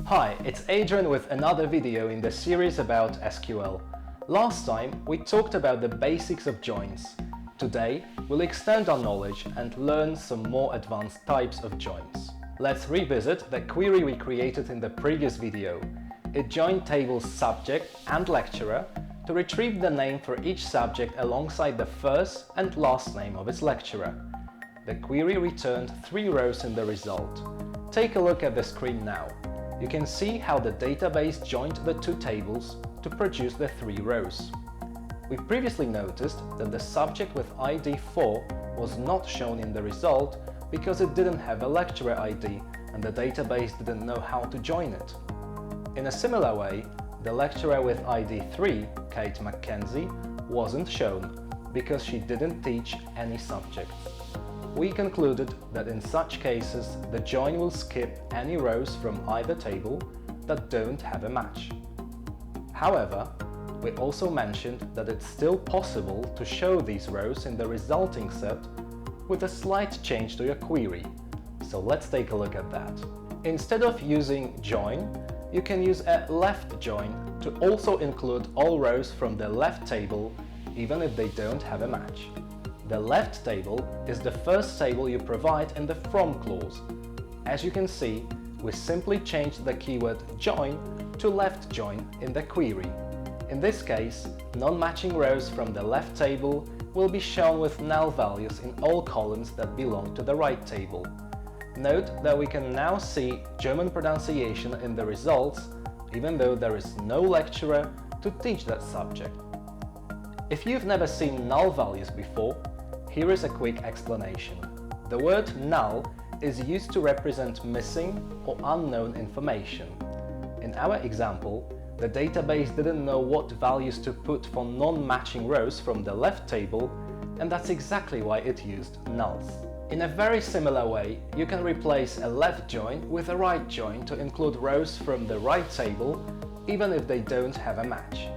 Hi, it's Adrian with another video in the series about SQL. Last time we talked about the basics of joins. Today we'll extend our knowledge and learn some more advanced types of joins. Let's revisit the query we created in the previous video. It joined tables subject and lecturer to retrieve the name for each subject alongside the first and last name of its lecturer. The query returned 3 rows in the result. Take a look at the screen now. You can see how the database joined the 2 tables to produce the 3 rows. We previously noticed that the subject with ID 4 was not shown in the result because it didn't have a lecturer ID and the database didn't know how to join it. In a similar way, the lecturer with ID 3, Kate Mackenzie, wasn't shown because she didn't teach any subject. We concluded that in such cases the join will skip any rows from either table that don't have a match. However, we also mentioned that it's still possible to show these rows in the resulting set with a slight change to your query. So let's take a look at that. Instead of using join, you can use a left join to also include all rows from the left table even if they don't have a match. The left table is the first table you provide in the from clause. As you can see, we simply changed the keyword join to left join in the query. In this case, non-matching rows from the left table will be shown with null values in all columns that belong to the right table. Note that we can now see German pronunciation in the results, even though there is no lecturer to teach that subject. If you've never seen null values before, here is a quick explanation. The word null is used to represent missing or unknown information. In our example, the database didn't know what values to put for non-matching rows from the left table, and that's exactly why it used nulls. In a very similar way, you can replace a left join with a right join to include rows from the right table, even if they don't have a match.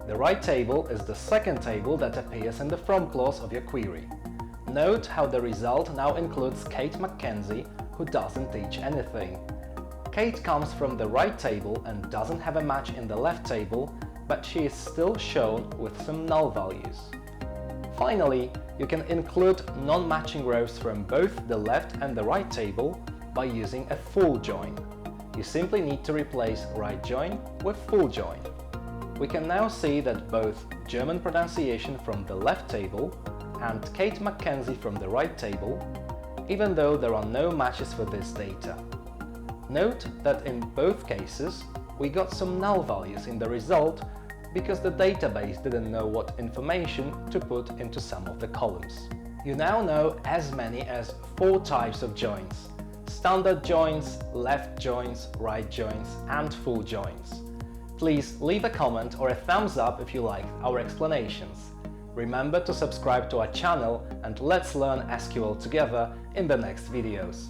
The right table is the second table that appears in the from clause of your query. Note how the result now includes Kate Mackenzie, who doesn't teach anything. Kate comes from the right table and doesn't have a match in the left table, but she is still shown with some null values. Finally, you can include non-matching rows from both the left and the right table by using a full join. You simply need to replace right join with full join. We can now see that both German pronunciation from the left table and Kate Mackenzie from the right table, even though there are no matches for this data. Note that in both cases we got some null values in the result because the database didn't know what information to put into some of the columns. You now know as many as 4 types of joins: standard joins, left joins, right joins, and full joins. Please leave a comment or a thumbs up if you liked our explanations. Remember to subscribe to our channel and let's learn SQL together in the next videos.